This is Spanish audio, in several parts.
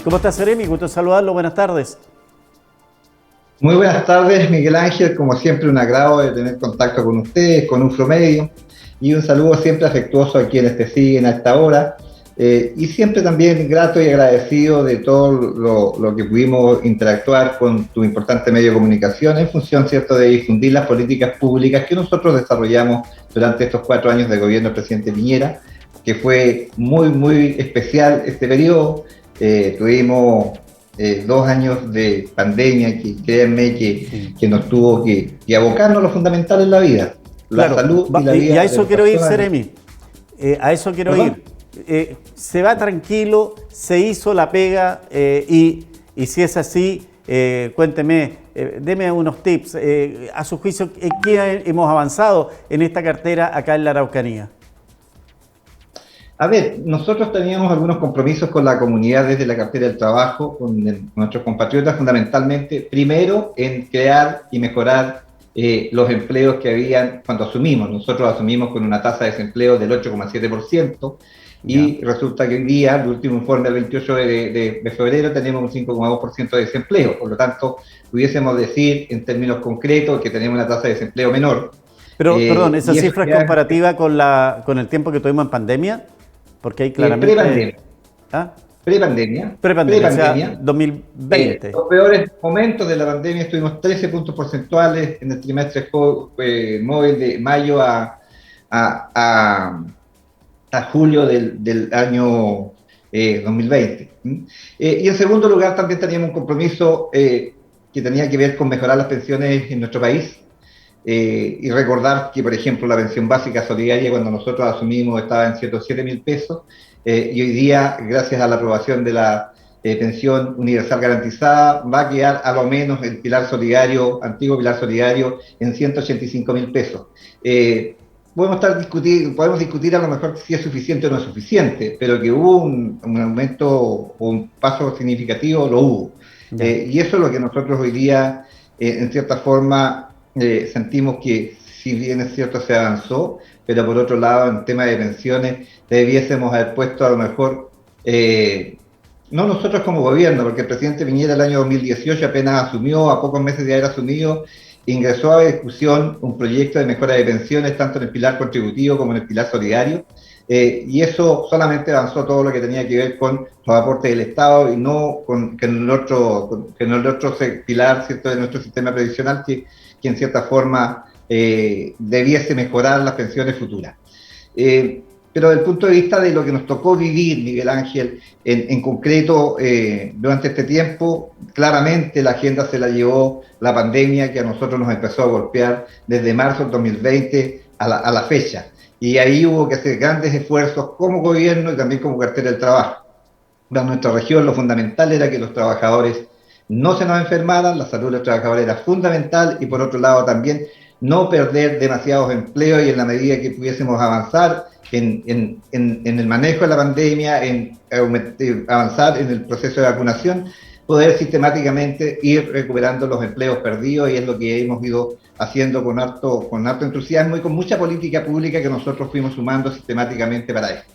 ¿Cómo estás, Seremi? Gusto saludarlo. Buenas tardes. Muy buenas tardes, Miguel Ángel. Como siempre, un agrado de tener contacto con ustedes, con UFROmedio, y un saludo siempre afectuoso a quienes te siguen a esta hora. Y siempre también grato y agradecido de todo lo que pudimos interactuar con tu importante medio de comunicación en función, ¿cierto?, de difundir las políticas públicas que nosotros desarrollamos durante estos 4 años de gobierno del presidente Piñera, que fue muy, muy especial este periodo. Tuvimos 2 años de pandemia que créanme que nos tuvo que abocarnos a lo fundamental en la vida, la Claro, salud y la y vida a de eso las quiero ir, personas. Seremi. A eso quiero ¿Perdón? ir. Se va tranquilo, se hizo la pega y si es así, cuénteme, deme unos tips. A su juicio, ¿qué hemos avanzado en esta cartera acá en la Araucanía? A ver, nosotros teníamos algunos compromisos con la comunidad desde la cartera del trabajo, con nuestros compatriotas fundamentalmente, primero en crear y mejorar los empleos que habían cuando asumimos. Nosotros asumimos con una tasa de desempleo del 8,7% Ya. y resulta que hoy día, el último informe del 28 de febrero, tenemos un 5,2% de desempleo. Por lo tanto, pudiésemos decir en términos concretos que tenemos una tasa de desempleo menor. Pero, perdón, ¿esa Y eso cifra es ya comparativa con el tiempo que tuvimos en pandemia? Porque ahí claramente... pre-pandemia. ¿Ah? Prepandemia, Prepandemia, o sea, prepandemia, 2020. los peores momentos de la pandemia estuvimos 13 puntos porcentuales en el trimestre móvil de mayo a julio del año 2020. Y en segundo lugar también teníamos un compromiso que tenía que ver con mejorar las pensiones en nuestro país. Y recordar que, por ejemplo, la pensión básica solidaria cuando nosotros asumimos estaba en 107.000 pesos y hoy día, gracias a la aprobación de la pensión universal garantizada, va a quedar a lo menos el pilar solidario, antiguo pilar solidario, en 185.000 pesos. Podemos discutir a lo mejor si es suficiente o no es suficiente, pero que hubo un aumento o un paso significativo, lo hubo. Ya. Y eso es lo que nosotros hoy día, en cierta forma, sentimos que si bien es cierto se avanzó, pero por otro lado en tema de pensiones debiésemos haber puesto a lo mejor, no nosotros como gobierno, porque el presidente Piñera el año 2018 apenas asumió, a pocos meses de haber asumido, ingresó a discusión un proyecto de mejora de pensiones tanto en el pilar contributivo como en el pilar solidario, y eso solamente avanzó todo lo que tenía que ver con los aportes del Estado y no con que en el otro pilar, ¿cierto?, de nuestro sistema previsional que en cierta forma debiese mejorar las pensiones futuras. Pero desde el punto de vista de lo que nos tocó vivir, Miguel Ángel, en concreto, durante este tiempo, claramente la agenda se la llevó la pandemia que a nosotros nos empezó a golpear desde marzo del 2020 a la fecha. Y ahí hubo que hacer grandes esfuerzos como gobierno y también como cartera del trabajo. Para nuestra región lo fundamental era que los trabajadores no se nos enfermaran, la salud de los trabajadores era fundamental y por otro lado también no perder demasiados empleos y en la medida que pudiésemos avanzar en el manejo de la pandemia, en avanzar en el proceso de vacunación, poder sistemáticamente ir recuperando los empleos perdidos y es lo que hemos ido haciendo con harto entusiasmo y con mucha política pública que nosotros fuimos sumando sistemáticamente para esto.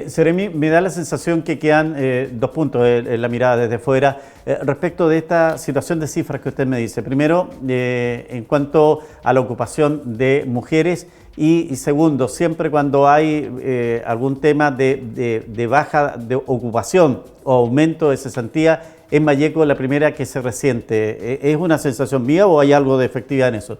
Seremi, me da la sensación que quedan 2 puntos en la mirada desde fuera respecto de esta situación de cifras que usted me dice. Primero, en cuanto a la ocupación de mujeres y segundo, siempre cuando hay algún tema de baja de ocupación o aumento de cesantía, en Malleco la primera que se resiente. ¿Es una sensación mía o hay algo de efectividad en eso?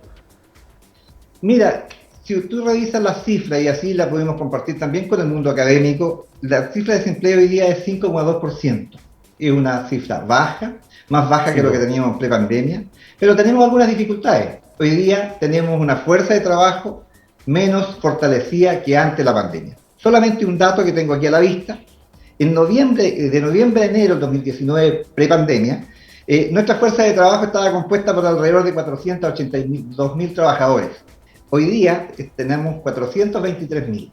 Mira, si tú revisas las cifras, y así la podemos compartir también con el mundo académico, la cifra de desempleo hoy día es 5,2%. Es una cifra baja, más baja que lo que teníamos en prepandemia, pero tenemos algunas dificultades. Hoy día tenemos una fuerza de trabajo menos fortalecida que antes de la pandemia. Solamente un dato que tengo aquí a la vista. De noviembre a enero del 2019, prepandemia, nuestra fuerza de trabajo estaba compuesta por alrededor de 482.000 trabajadores. Hoy día tenemos 423.000.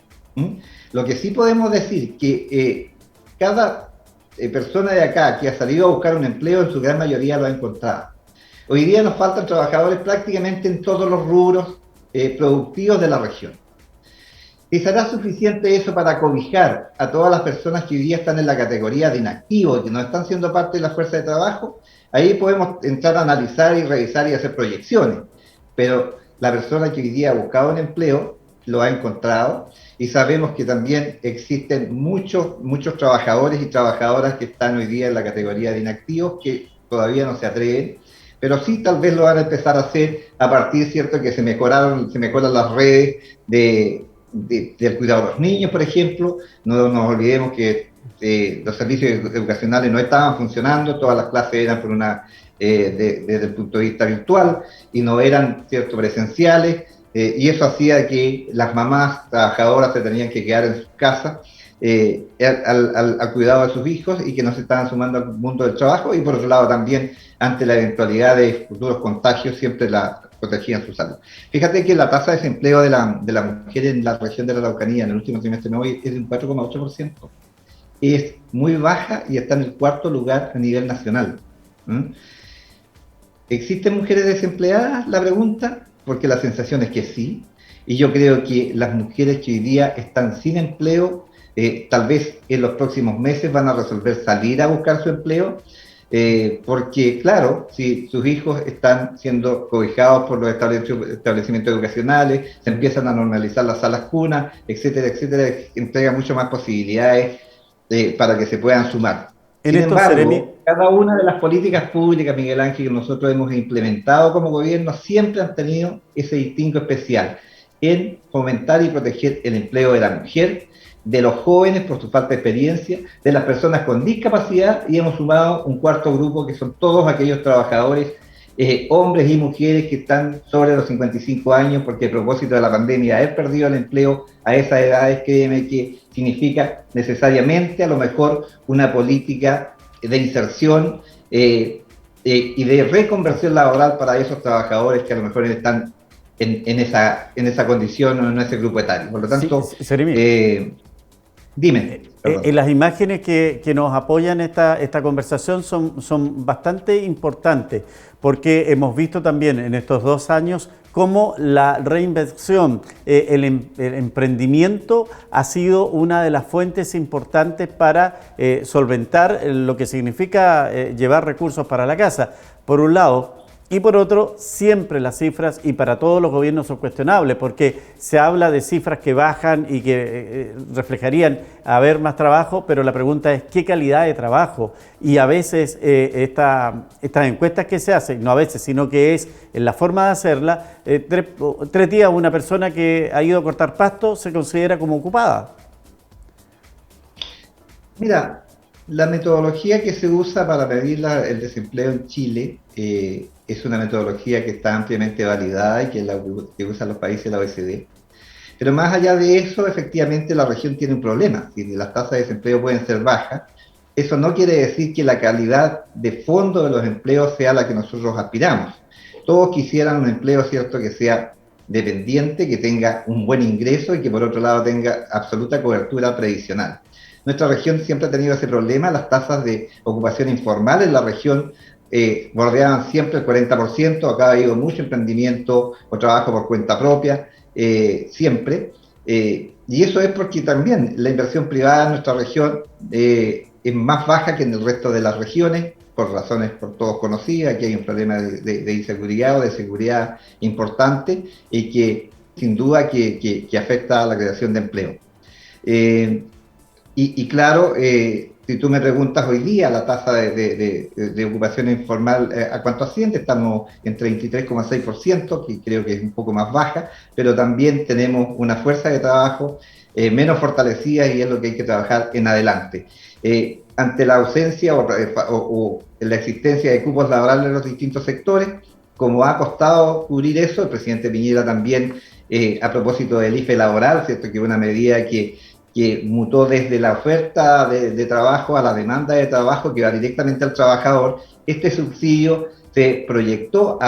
Lo que sí podemos decir que cada persona de acá que ha salido a buscar un empleo, en su gran mayoría lo ha encontrado. Hoy día nos faltan trabajadores prácticamente en todos los rubros productivos de la región. ¿Y será suficiente eso para cobijar a todas las personas que hoy día están en la categoría de inactivos, que no están siendo parte de la fuerza de trabajo? Ahí podemos entrar a analizar y revisar y hacer proyecciones. Pero la persona que hoy día ha buscado un empleo lo ha encontrado, y sabemos que también existen muchos trabajadores y trabajadoras que están hoy día en la categoría de inactivos que todavía no se atreven, pero sí tal vez lo van a empezar a hacer a partir, cierto, que se mejoran las redes del cuidado de los niños, por ejemplo. No nos olvidemos que los servicios educacionales no estaban funcionando, todas las clases eran desde el punto de vista virtual y no eran, cierto, presenciales, y eso hacía que las mamás trabajadoras se tenían que quedar en sus casas al cuidado de sus hijos, y que no se estaban sumando al mundo del trabajo, y por otro lado también ante la eventualidad de futuros contagios siempre la protegían su salud. Fíjate que la tasa de desempleo de la mujer en la región de la Araucanía en el último trimestre de hoy es de un 4,8%. Es muy baja y está en el cuarto lugar a nivel nacional. ¿Existen mujeres desempleadas? La pregunta, porque la sensación es que sí, y yo creo que las mujeres que hoy día están sin empleo, tal vez en los próximos meses van a resolver salir a buscar su empleo, porque claro, si sus hijos están siendo cobijados por los establecimientos educacionales, se empiezan a normalizar las salas cunas, etcétera, etcétera, entrega mucho más posibilidades para que se puedan sumar. En Sin esto, Seremi, embargo, cada una de las políticas públicas, Miguel Ángel, que nosotros hemos implementado como gobierno, siempre han tenido ese distinto especial en fomentar y proteger el empleo de la mujer, de los jóvenes por su falta de experiencia, de las personas con discapacidad, y hemos sumado un cuarto grupo que son todos aquellos trabajadores, hombres y mujeres que están sobre los 55 años, porque a propósito de la pandemia, haber perdido el empleo a esas edades, créeme que significa necesariamente a lo mejor una política de inserción y de reconversión laboral para esos trabajadores que a lo mejor están en esa condición o en ese grupo etario. Por lo tanto, sí, Seremi, dime. las imágenes que nos apoyan esta conversación son bastante importantes, porque hemos visto también en estos 2 años cómo la reinversión, el emprendimiento ha sido una de las fuentes importantes para solventar lo que significa llevar recursos para la casa, por un lado. Y por otro, siempre las cifras, y para todos los gobiernos, son cuestionables, porque se habla de cifras que bajan y que reflejarían haber más trabajo, pero la pregunta es qué calidad de trabajo. Y a veces estas encuestas que se hacen, no a veces, sino que es en la forma de hacerla, 3 días una persona que ha ido a cortar pasto se considera como ocupada. Mira, la metodología que se usa para medir el desempleo en Chile es una metodología que está ampliamente validada y que es la que usan los países de la OECD. Pero más allá de eso, efectivamente la región tiene un problema. Si las tasas de desempleo pueden ser bajas, eso no quiere decir que la calidad de fondo de los empleos sea la que nosotros aspiramos. Todos quisieran un empleo, cierto, que sea dependiente, que tenga un buen ingreso y que por otro lado tenga absoluta cobertura previsional. Nuestra región siempre ha tenido ese problema. Las tasas de ocupación informal en la región bordeaban siempre el 40%. Acá ha habido mucho emprendimiento o trabajo por cuenta propia, siempre. Y eso es porque también la inversión privada en nuestra región es más baja que en el resto de las regiones, por razones por todos conocidas. Aquí hay un problema de inseguridad o de seguridad importante y que sin duda que afecta a la creación de empleo. Y claro, si tú me preguntas hoy día la tasa de ocupación informal, ¿a cuánto asciende? Estamos en 33,6%, que creo que es un poco más baja, pero también tenemos una fuerza de trabajo menos fortalecida, y es lo que hay que trabajar en adelante. Ante la ausencia o la existencia de cupos laborales en los distintos sectores, como ha costado cubrir eso, el presidente Piñera también, a propósito del IFE laboral, ¿cierto?, que es una medida que mutó desde la oferta de trabajo a la demanda de trabajo, que va directamente al trabajador. Este subsidio se proyectó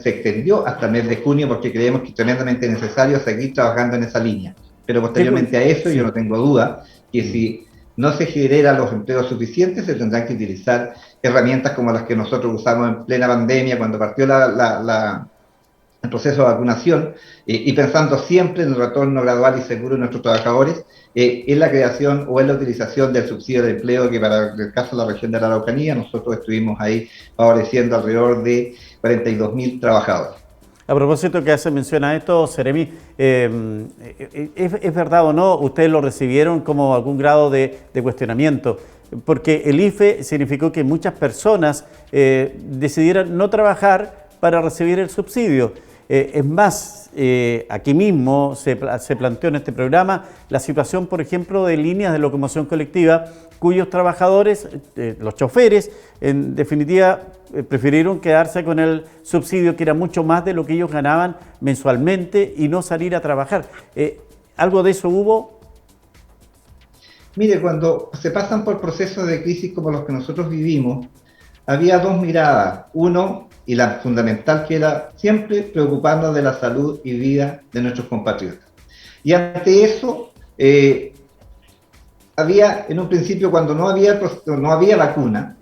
se extendió hasta el mes de junio, porque creemos que es tremendamente necesario seguir trabajando en esa línea. Pero posteriormente a eso, yo no tengo duda que si no se generan los empleos suficientes, se tendrán que utilizar herramientas como las que nosotros usamos en plena pandemia, cuando partió la el proceso de vacunación y pensando siempre en el retorno gradual y seguro de nuestros trabajadores, en la creación o en la utilización del subsidio de empleo, que para el caso de la región de la Araucanía, nosotros estuvimos ahí favoreciendo alrededor de 42.000 trabajadores. A propósito que hace mención a esto, Seremi, ¿es verdad o no? ¿Ustedes lo recibieron como algún grado de cuestionamiento? Porque el IFE significó que muchas personas decidieran no trabajar para recibir el subsidio. Es más, aquí mismo se planteó en este programa la situación, por ejemplo, de líneas de locomoción colectiva cuyos trabajadores, los choferes, en definitiva, prefirieron quedarse con el subsidio, que era mucho más de lo que ellos ganaban mensualmente, y no salir a trabajar. ¿Algo de eso hubo? Mire, cuando se pasan por procesos de crisis como los que nosotros vivimos, había dos miradas. Uno, y la fundamental, que era siempre preocuparnos de la salud y vida de nuestros compatriotas. Y ante eso, había, en un principio, cuando no había vacuna,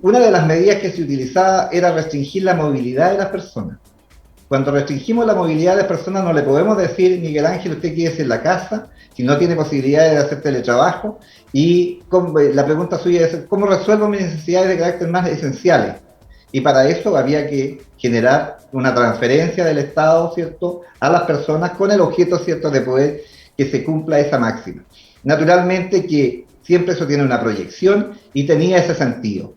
una de las medidas que se utilizaba era restringir la movilidad de las personas. Cuando restringimos la movilidad de las personas, no le podemos decir, Miguel Ángel, usted quédese en la casa, si no tiene posibilidades de hacer teletrabajo, y la pregunta suya es, ¿cómo resuelvo mis necesidades de carácter más esenciales? Y para eso había que generar una transferencia del Estado, ¿cierto?, a las personas con el objeto, ¿cierto?, de poder que se cumpla esa máxima. Naturalmente que siempre eso tiene una proyección y tenía ese sentido.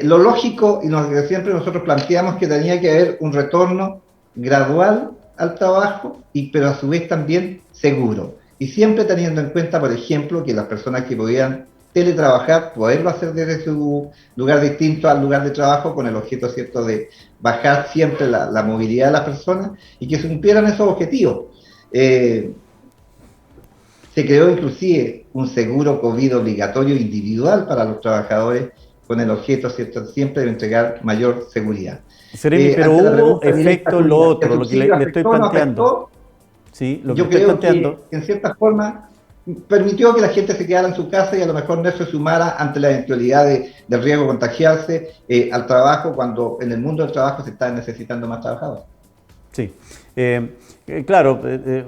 Lo lógico, y lo que siempre nosotros planteamos, que tenía que haber un retorno gradual al trabajo, pero a su vez también seguro. Y siempre teniendo en cuenta, por ejemplo, que las personas que podían teletrabajar, poderlo hacer desde su lugar distinto al lugar de trabajo, con el objeto, ¿cierto?, de bajar siempre la movilidad de las personas y que se cumplieran esos objetivos. Se creó inclusive un seguro COVID obligatorio individual para los trabajadores, con el objeto, ¿cierto?, siempre de entregar mayor seguridad. Seremi, pero hubo efecto en lo otro, lo que le estoy planteando. Sí, lo que yo estoy creo planteando. que en cierta forma permitió que la gente se quedara en su casa y a lo mejor no se sumara ante la eventualidad del riesgo de contagiarse al trabajo, cuando en el mundo del trabajo se está necesitando más trabajadores. Sí, claro,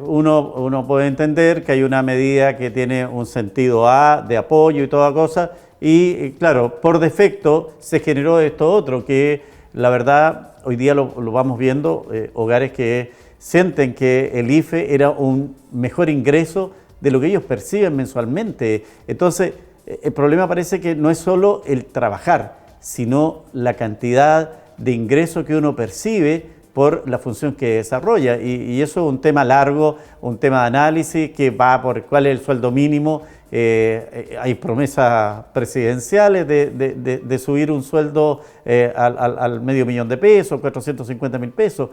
uno puede entender que hay una medida que tiene un sentido A de apoyo y toda cosa, y claro, por defecto se generó esto otro, que la verdad hoy día lo vamos viendo, hogares que sienten que el IFE era un mejor ingreso de lo que ellos perciben mensualmente. Entonces, el problema parece que no es solo el trabajar, sino la cantidad de ingreso que uno percibe por la función que desarrolla. Y eso es un tema largo, un tema de análisis que va por cuál es el sueldo mínimo. Hay promesas presidenciales de subir un sueldo al $500,000 de pesos, 450.000 pesos.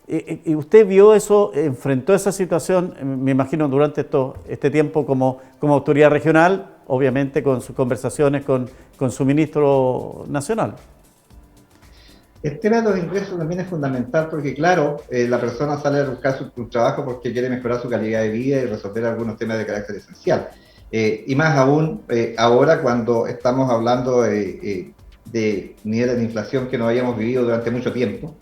¿Y usted vio eso, enfrentó esa situación, me imagino, durante este tiempo como autoridad regional, obviamente con sus conversaciones con su ministro nacional? El tema de los ingresos también es fundamental porque, claro, la persona sale a buscar su trabajo porque quiere mejorar su calidad de vida y resolver algunos temas de carácter esencial. Y más aún ahora, cuando estamos hablando de niveles de inflación que no habíamos vivido durante mucho tiempo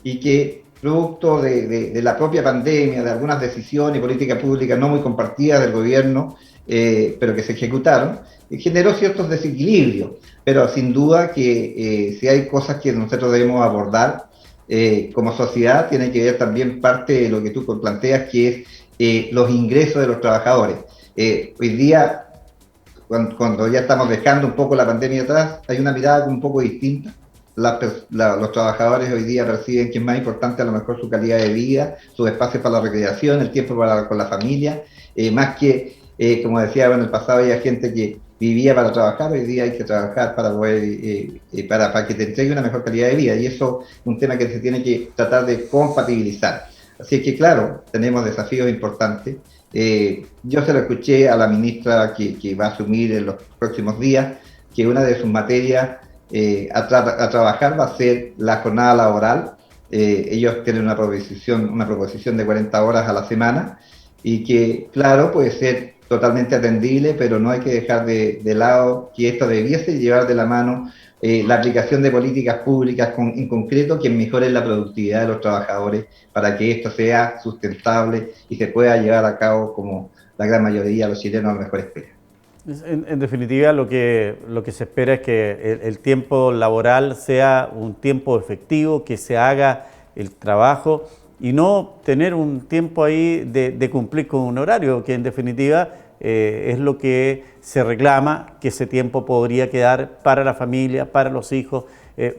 y que, producto de la propia pandemia, de algunas decisiones y políticas públicas no muy compartidas del gobierno, pero que se ejecutaron, generó ciertos desequilibrios. Pero sin duda que si hay cosas que nosotros debemos abordar como sociedad, tiene que ver también parte de lo que tú planteas, que es los ingresos de los trabajadores. Hoy día, cuando ya estamos dejando un poco la pandemia atrás, hay una mirada un poco distinta. Los trabajadores hoy día perciben que es más importante a lo mejor su calidad de vida, sus espacios para la recreación, el tiempo con la familia, más que, como decía, en el pasado había gente que vivía para trabajar, hoy día hay que trabajar para poder, para que te entregue una mejor calidad de vida, y eso es un tema que se tiene que tratar de compatibilizar. Así que, claro, tenemos desafíos importantes. Yo se lo escuché a la ministra que va a asumir en los próximos días, que una de sus materias a trabajar va a ser la jornada laboral. Ellos tienen una proposición de 40 horas a la semana y que, claro, puede ser totalmente atendible, pero no hay que dejar de lado que esto debiese llevar de la mano la aplicación de políticas públicas en concreto que mejoren la productividad de los trabajadores para que esto sea sustentable y se pueda llevar a cabo como la gran mayoría de los chilenos a lo mejor espera. En definitiva, lo que se espera es que el tiempo laboral sea un tiempo efectivo, que se haga el trabajo y no tener un tiempo ahí de cumplir con un horario, que en definitiva es lo que se reclama, que ese tiempo podría quedar para la familia, para los hijos,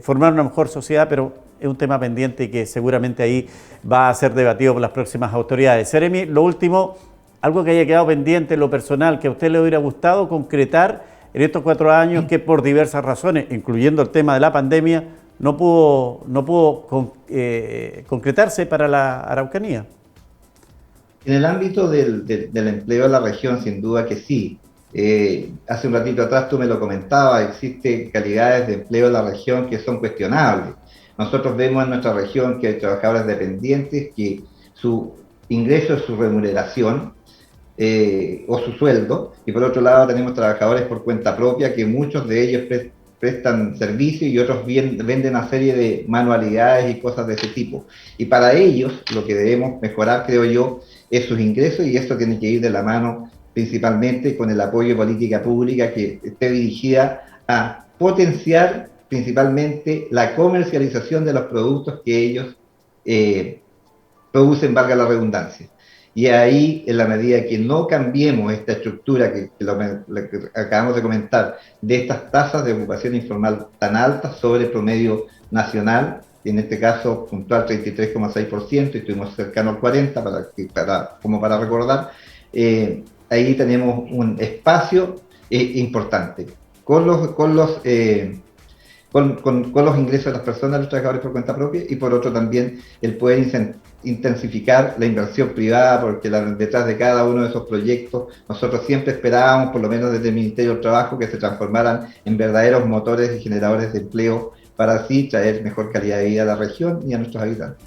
formar una mejor sociedad, pero es un tema pendiente y que seguramente ahí va a ser debatido por las próximas autoridades. Seremi, lo último, algo que haya quedado pendiente en lo personal, que a usted le hubiera gustado concretar en estos 4 años que por diversas razones, incluyendo el tema de la pandemia, no pudo concretarse para la Araucanía. En el ámbito del empleo en la región, sin duda que sí. Hace un ratito atrás tú me lo comentabas, existen calidades de empleo en la región que son cuestionables. Nosotros vemos en nuestra región que hay trabajadores dependientes que su ingreso es su remuneración, o su sueldo, y por otro lado tenemos trabajadores por cuenta propia que muchos de ellos prestan servicio y otros venden una serie de manualidades y cosas de ese tipo. Y para ellos lo que debemos mejorar, creo yo, es sus ingresos, y esto tiene que ir de la mano principalmente con el apoyo de política pública que esté dirigida a potenciar principalmente la comercialización de los productos que ellos producen, valga la redundancia. Y ahí, en la medida que no cambiemos esta estructura que acabamos de comentar, de estas tasas de ocupación informal tan altas sobre el promedio nacional, en este caso puntual 33,6%, y estuvimos cercanos al 40%, como para recordar, ahí tenemos un espacio importante. Con los ingresos de las personas, los trabajadores por cuenta propia, y por otro también el poder intensificar la inversión privada, porque detrás de cada uno de esos proyectos nosotros siempre esperábamos, por lo menos desde el Ministerio del Trabajo, que se transformaran en verdaderos motores y generadores de empleo para así traer mejor calidad de vida a la región y a nuestros habitantes.